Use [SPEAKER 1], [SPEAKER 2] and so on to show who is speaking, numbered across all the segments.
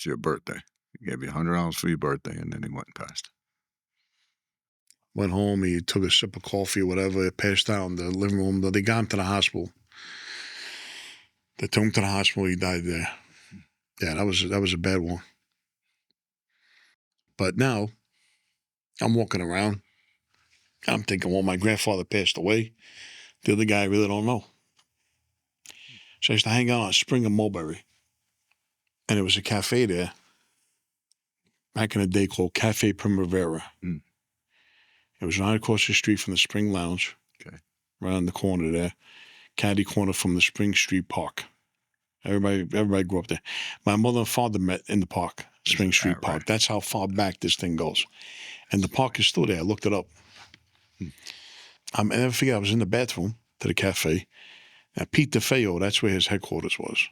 [SPEAKER 1] It's your birthday. He gave you $100 for your birthday, and then he went and passed.
[SPEAKER 2] Went home, he took a sip of coffee or whatever, passed out in the living room. They got him to the hospital. They took him to the hospital, he died there. Yeah, that was a bad one. But now, I'm walking around, I'm thinking, well, my grandfather passed away. The other guy I really don't know. So I used to hang out on Spring and Mulberry. And there was a cafe there back in the day called Cafe Primavera.
[SPEAKER 1] Mm.
[SPEAKER 2] It was right across the street from the Spring Lounge.
[SPEAKER 1] Okay.
[SPEAKER 2] Right on the corner there. Caddy corner from the Spring Street Park. Everybody grew up there. My mother and father met in the park, Spring Street Park. Right? That's how far back this thing goes. And the park is still there. I looked it up. I never forget, I was in the bathroom to the cafe. Now, Pete DeFeo, that's where his headquarters was.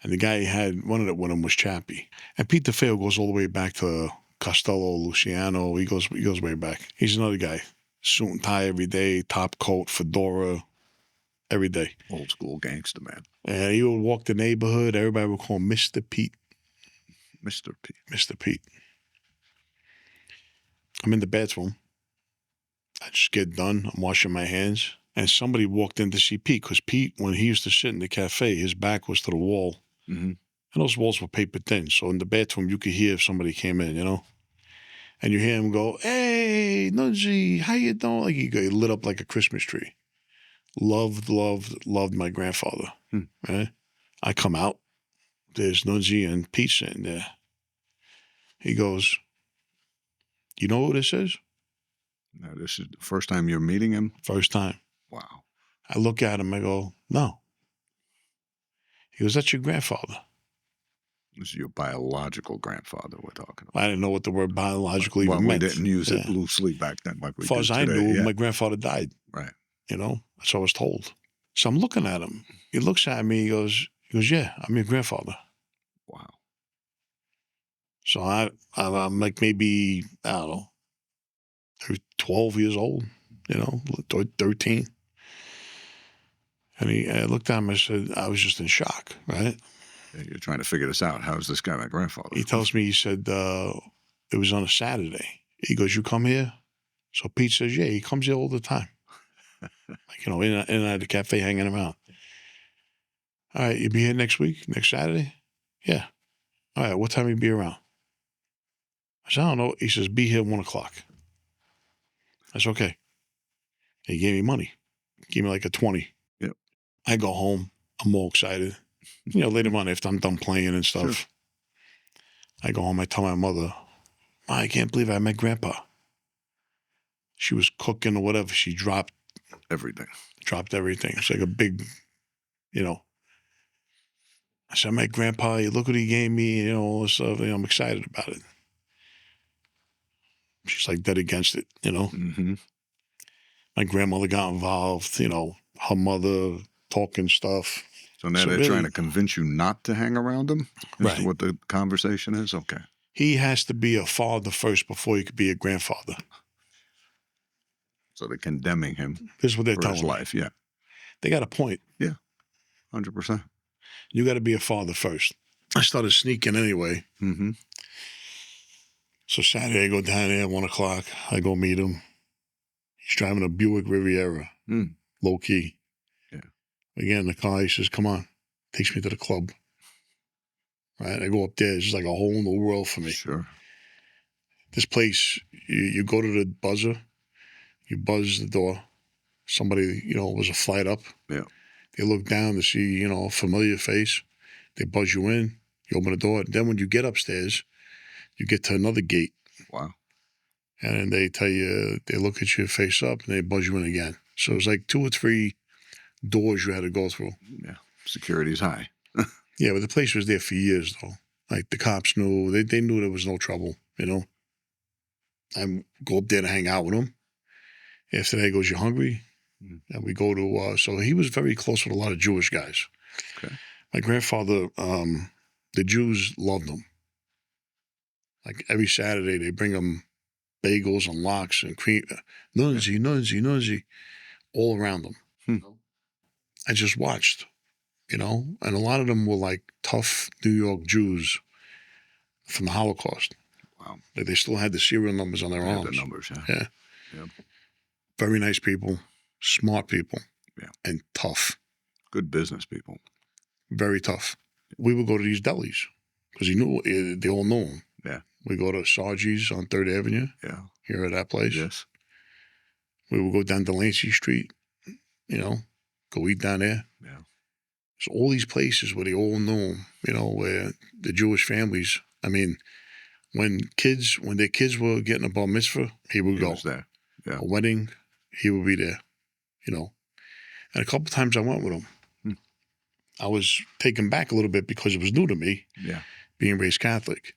[SPEAKER 2] And the guy he had running it with him was Chappie. And Pete DeFeo goes all the way back to Costello, Luciano. He goes way back. He's another guy. Suit and tie every day, top coat, fedora, every day.
[SPEAKER 1] Old school gangster, man.
[SPEAKER 2] And he would walk the neighborhood. Everybody would call him Mr. Pete.
[SPEAKER 1] Mr. Pete.
[SPEAKER 2] Mr. Pete. I'm in the bathroom. I just get done. I'm washing my hands. And somebody walked in to see Pete, because Pete, when he used to sit in the cafe, his back was to the wall. Mm-hmm. And those walls were paper thin. So in the bathroom, you could hear if somebody came in, you know? And you hear him go, "Hey, Nunzi, how you doing?" Like he lit up like a Christmas tree. Loved my grandfather. Right? I come out. There's Nunzi and Pete sitting there. He goes, "You know who this is?"
[SPEAKER 1] Now, this is the first time you're meeting him?
[SPEAKER 2] First time.
[SPEAKER 1] Wow.
[SPEAKER 2] I look at him, I go, "No." He goes, "That's your grandfather."
[SPEAKER 1] This is your biological grandfather we're talking about.
[SPEAKER 2] I didn't know what the word biological even meant.
[SPEAKER 1] We didn't use it loosely back then like we do today.
[SPEAKER 2] As far as I knew, my grandfather died.
[SPEAKER 1] Right.
[SPEAKER 2] You know, that's what I was told. So I'm looking at him. He looks at me, he goes, "Yeah, I'm your grandfather."
[SPEAKER 1] Wow.
[SPEAKER 2] So I'm like maybe, I don't know, 12 years old, you know, 13. And I looked at him, I said, I was just in shock, right?
[SPEAKER 1] You're trying to figure this out. How's this guy my grandfather?
[SPEAKER 2] He tells me, he said, it was on a Saturday. He goes, "You come here?" So Pete says, "Yeah, he comes here all the time." Like, you know, in and out of the cafe hanging around. "All right, you be here next week, next Saturday?" "Yeah." "All right, what time you be around?" I said, "I don't know." He says, "Be here 1 o'clock." I said, "Okay." He gave me money. He gave me like a 20.
[SPEAKER 1] Yep.
[SPEAKER 2] I go home. I'm all excited. You know, later on, after I'm done playing and stuff, sure. I go home. I tell my mother, "I can't believe I met Grandpa." She was cooking or whatever. She dropped
[SPEAKER 1] everything.
[SPEAKER 2] It's like a big, you know. I said, "I met Grandpa. Look what he gave me, you know, all this stuff. You know, I'm excited about it." She's like dead against it, you know. Mm-hmm. My grandmother got involved, you know, her mother talking stuff.
[SPEAKER 1] So now they're really trying to convince you not to hang around him? Is what the conversation is? Okay.
[SPEAKER 2] He has to be a father first before he could be a grandfather.
[SPEAKER 1] So they're condemning him.
[SPEAKER 2] This is what they're
[SPEAKER 1] for
[SPEAKER 2] telling
[SPEAKER 1] his life,
[SPEAKER 2] me.
[SPEAKER 1] Yeah.
[SPEAKER 2] They got a point.
[SPEAKER 1] Yeah, 100%.
[SPEAKER 2] You got to be a father first. I started sneaking anyway. Mm-hmm. So Saturday I go down there at 1 o'clock. I go meet him. He's driving a Buick Riviera, low key.
[SPEAKER 1] Yeah.
[SPEAKER 2] Again, in the car, he says, "Come on." Takes me to the club. Right? I go up there. It's just like a whole new world for me.
[SPEAKER 1] Sure.
[SPEAKER 2] This place, you go to the buzzer, you buzz the door. Somebody, you know, was a flight up.
[SPEAKER 1] Yeah.
[SPEAKER 2] They look down to see, you know, a familiar face. They buzz you in. You open the door. Then when you get upstairs, you get to another gate.
[SPEAKER 1] Wow.
[SPEAKER 2] And then they tell you, they look at you face up and they buzz you in again. So it was like 2 or 3 doors you had to go through.
[SPEAKER 1] Yeah. Security's high.
[SPEAKER 2] Yeah, but the place was there for years, though. Like the cops knew, they knew there was no trouble, you know. I go up there to hang out with him. After that, he goes, "You hungry?" And we go to, so he was very close with a lot of Jewish guys.
[SPEAKER 1] Okay.
[SPEAKER 2] My grandfather, the Jews loved him. Like every Saturday, they bring him bagels and lox and cream, nunzi, all around him. I just watched, you know, and a lot of them were like tough New York Jews from the Holocaust.
[SPEAKER 1] Wow.
[SPEAKER 2] Like they still had the serial numbers on their
[SPEAKER 1] They had
[SPEAKER 2] arms.
[SPEAKER 1] the numbers, yeah.
[SPEAKER 2] Yeah.
[SPEAKER 1] Yep.
[SPEAKER 2] Very nice people, smart people,
[SPEAKER 1] Yeah.
[SPEAKER 2] and tough.
[SPEAKER 1] Good business people.
[SPEAKER 2] Very tough. We would go to these delis because they all know him.
[SPEAKER 1] Yeah.
[SPEAKER 2] We go to Sargi's on 3rd Avenue.
[SPEAKER 1] Yeah.
[SPEAKER 2] Here at that place.
[SPEAKER 1] Yes.
[SPEAKER 2] We would go down Delancey Street, go eat down there.
[SPEAKER 1] Yeah.
[SPEAKER 2] So all these places where they all know him, where the Jewish families, I mean, when their kids were getting a bar mitzvah, he would go.
[SPEAKER 1] Was there. Yeah.
[SPEAKER 2] A wedding, he would be there, And a couple times I went with him. I was taken back a little bit because it was new to me.
[SPEAKER 1] Yeah.
[SPEAKER 2] Being raised Catholic.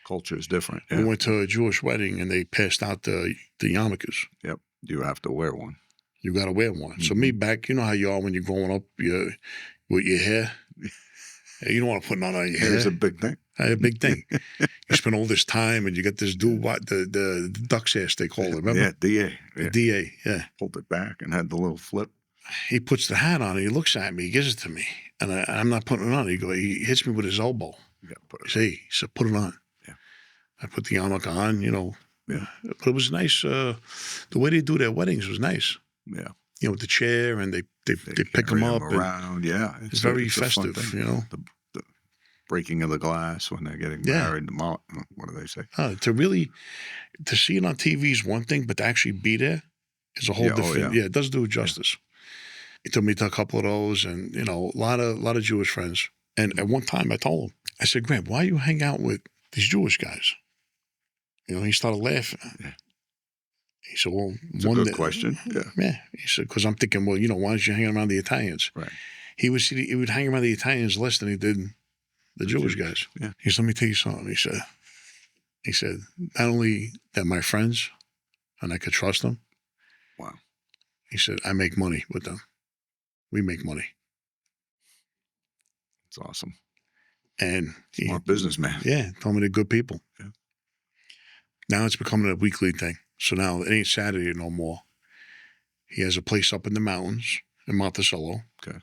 [SPEAKER 1] Culture is different. Yeah.
[SPEAKER 2] We went to a Jewish wedding and they passed out the yarmulkes.
[SPEAKER 1] Yep. You have to wear one.
[SPEAKER 2] You got to wear one. So me back, you know how you are when you're growing up with your hair? You don't want to put none on your hair.
[SPEAKER 1] It's a big thing.
[SPEAKER 2] A big thing. You spend all this time and you get this the duck's ass they call it, remember?
[SPEAKER 1] Yeah, DA.
[SPEAKER 2] The DA, yeah.
[SPEAKER 1] Pulled it back and had the little flip.
[SPEAKER 2] He puts the hat on and he looks at me, he gives it to me. And I'm not putting it on. He hits me with his elbow.
[SPEAKER 1] You got to put it
[SPEAKER 2] he said, put it on.
[SPEAKER 1] Yeah.
[SPEAKER 2] I put the yarmulke on,
[SPEAKER 1] Yeah.
[SPEAKER 2] But it was nice. The way they do their weddings was nice.
[SPEAKER 1] Yeah.
[SPEAKER 2] With the chair and they pick them up.
[SPEAKER 1] Around, yeah.
[SPEAKER 2] It's very festive,
[SPEAKER 1] The breaking of the glass when they're getting married. What do they say?
[SPEAKER 2] To see it on TV is one thing, but to actually be there is a whole different. Yeah, it does do it justice. He took me to a couple of those, and a lot of Jewish friends. And at one time, I told him, I said, "Graham, why you hang out with these Jewish guys?" He started laughing.
[SPEAKER 1] Yeah.
[SPEAKER 2] He said, "Well,
[SPEAKER 1] it's a good question." Yeah.
[SPEAKER 2] Yeah. He said, "Because I'm thinking, well, why don't you hang around the Italians?"
[SPEAKER 1] Right.
[SPEAKER 2] He would hang around the Italians less than he did the Jewish guys.
[SPEAKER 1] Yeah.
[SPEAKER 2] He said, "Let me tell you something." He said, "Not only they're my friends, and I could trust them."
[SPEAKER 1] Wow.
[SPEAKER 2] He said, "I make money with them. We make money."
[SPEAKER 1] It's awesome.
[SPEAKER 2] And
[SPEAKER 1] smart businessman.
[SPEAKER 2] Yeah, told me they're good people.
[SPEAKER 1] Yeah.
[SPEAKER 2] Now it's becoming a weekly thing. So now it ain't Saturday no more. He has a place up in the mountains in Monticello.
[SPEAKER 1] Okay.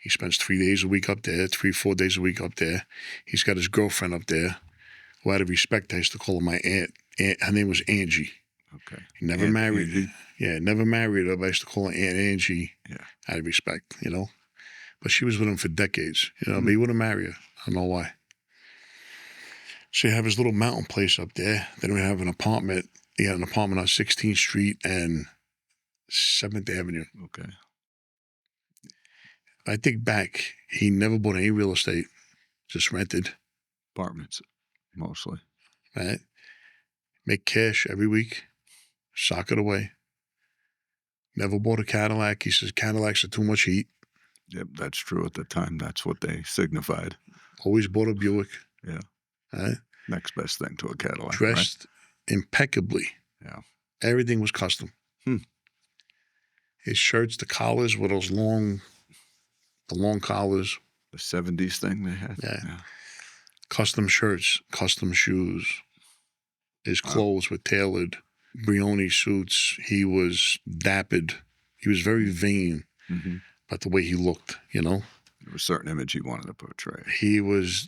[SPEAKER 2] He spends 3 days a week up there, 4 days a week up there. He's got his girlfriend up there, who out of respect, I used to call her my aunt. Her name was Angie.
[SPEAKER 1] Okay.
[SPEAKER 2] He never married her. Yeah, never married her, but I used to call her Aunt Angie out of respect, But she was with him for decades, but he wouldn't marry her. I don't know why. So you have his little mountain place up there. Then we have an apartment. He had an apartment on 16th Street and 7th Avenue.
[SPEAKER 1] Okay.
[SPEAKER 2] I think back, he never bought any real estate, just rented.
[SPEAKER 1] Apartments, mostly.
[SPEAKER 2] Right? Make cash every week, sock it away. Never bought a Cadillac. He says Cadillacs are too much heat.
[SPEAKER 1] Yep, that's true at the time. That's what they signified.
[SPEAKER 2] Always bought a Buick.
[SPEAKER 1] Yeah.
[SPEAKER 2] Right?
[SPEAKER 1] Next best thing to a Cadillac.
[SPEAKER 2] Dressed impeccably.
[SPEAKER 1] Yeah.
[SPEAKER 2] Everything was custom. His shirts, the collars were those long collars.
[SPEAKER 1] The 70s thing they had.
[SPEAKER 2] Yeah. Custom shirts, custom shoes. His clothes were tailored. Brioni suits. He was dappered. He was very vain about the way he looked, There was
[SPEAKER 1] a certain image he wanted to portray.
[SPEAKER 2] He was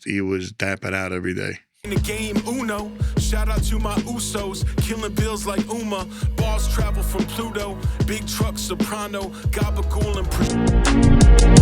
[SPEAKER 2] dappered out every day.
[SPEAKER 3] In the game, Uno. Shout out to my Usos, killing bills like Uma. Balls travel from Pluto, big truck soprano, gabagool and